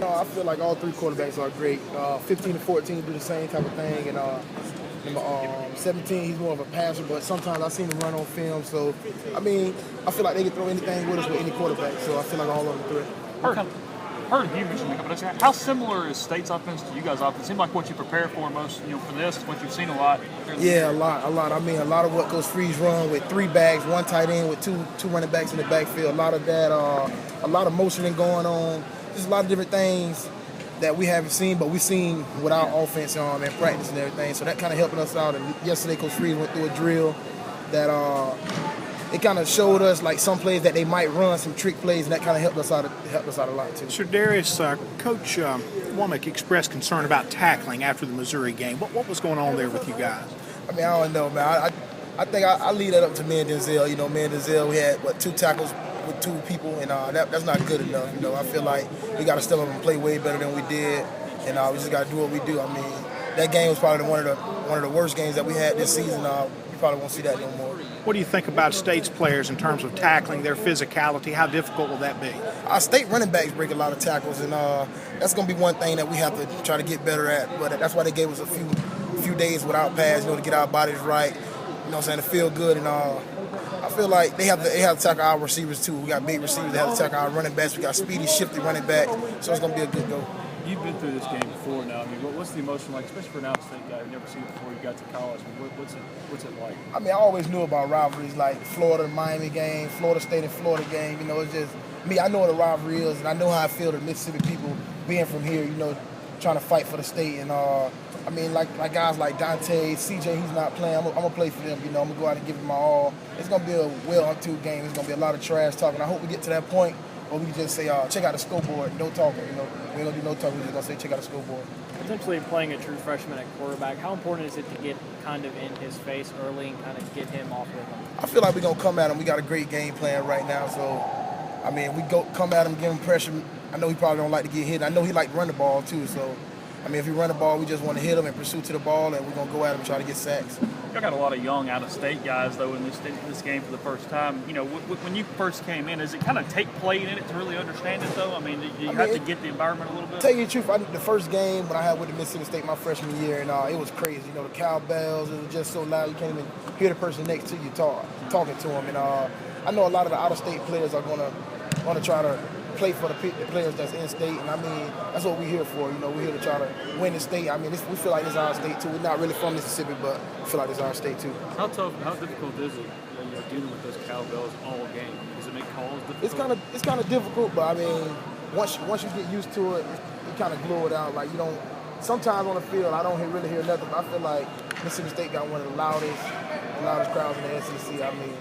I feel like all three quarterbacks are great. 15 to 14 do the same type of thing, and 17 he's more of a passer. But sometimes I seen him run on film. So I feel like they can throw anything with us with any quarterback. So I feel like all of them threat. Heard you mention a couple of times. How similar is State's offense to you guys' offense? It seems like what you prepare for most, for this, what you've seen a lot. Yeah, a lot. I mean, a lot of what Coach Freeze run with 3 backs, 1 tight end with two running backs in the backfield. A lot of that, a lot of motioning going on. Just a lot of different things that we haven't seen, but we've seen with our offense and practice and everything. So that kind of helping us out. And yesterday, Coach Freeze went through a drill that it kind of showed us like some plays that they might run, some trick plays, and that kind of helped us out a lot too. Sir Darius, Coach Womack expressed concern about tackling after the Missouri game. What was going on there with you guys? I mean, I don't know, man. I think I leave that up to me and Denzel. Me and Denzel, we had 2 tackles with 2 people, and that's not good enough. I feel like we got to step up and play way better than we did, and we just got to do what we do. I mean, that game was probably one of the worst games that we had this season. You probably won't see that no more. What do you think about State's players in terms of tackling, their physicality? How difficult will that be? Our State running backs break a lot of tackles, and that's going to be one thing that we have to try to get better at. But that's why they gave us a few days without pads, to get our bodies right. To feel good, and I feel like they have to tackle our receivers too. We got big receivers that have to tackle our running backs. We got speedy, shifty running backs, so it's going to be a good go. You've been through this game before now. I mean, what's the emotion like, especially for an out-of-state guy who's never seen it before you got to college? I mean, what's it like? I mean, I always knew about rivalries like Florida, Miami game, Florida State and Florida game. It's just me. I know what a rivalry is, and I know how I feel the Mississippi people being from here. Trying to fight for the state, and I mean, like guys like Dante, CJ, he's not playing. I'm gonna play for them. I'm gonna go out and give them my all. It's gonna be a well-unto game. It's gonna be a lot of trash talking. I hope we get to that point where we can just say, check out the scoreboard, no talking. We ain't gonna do no talking. We're just gonna say, check out the scoreboard. Potentially playing a true freshman at quarterback, how important is it to get kind of in his face early and kind of get him off rhythm? I feel like we're gonna come at him. We got a great game plan right now, so I mean, we come at him, give him pressure. I know he probably don't like to get hit. I know he like to run the ball too, so. I mean, if he run the ball, we just want to hit him and pursue to the ball, and we're going to go at him and try to get sacks. Y'all got a lot of young out-of-state guys, though, in this game for the first time. When you first came in, does it kind of take playing in it to really understand it, though? I mean, do you have to get the environment a little bit? Tell you the truth, the first game when I had with the Mississippi State my freshman year, and it was crazy. The cowbells, it was just so loud you can't even hear the person next to you talking to them. And I know a lot of the out-of-state players are going to try to play for the players that's in state, and I mean that's what we're here for. We're here to try to win the state. I mean, we feel like this is our state too. We're not really from Mississippi, but we feel like this is our state too. How difficult is it dealing with those cowbells all game? Does it make calls difficult? It's kind of difficult, but I mean, once you get used to it, you kind of glue it out. Like you don't. Sometimes on the field, I don't really hear nothing. But I feel like Mississippi State got one of the loudest crowds in the SEC. I mean.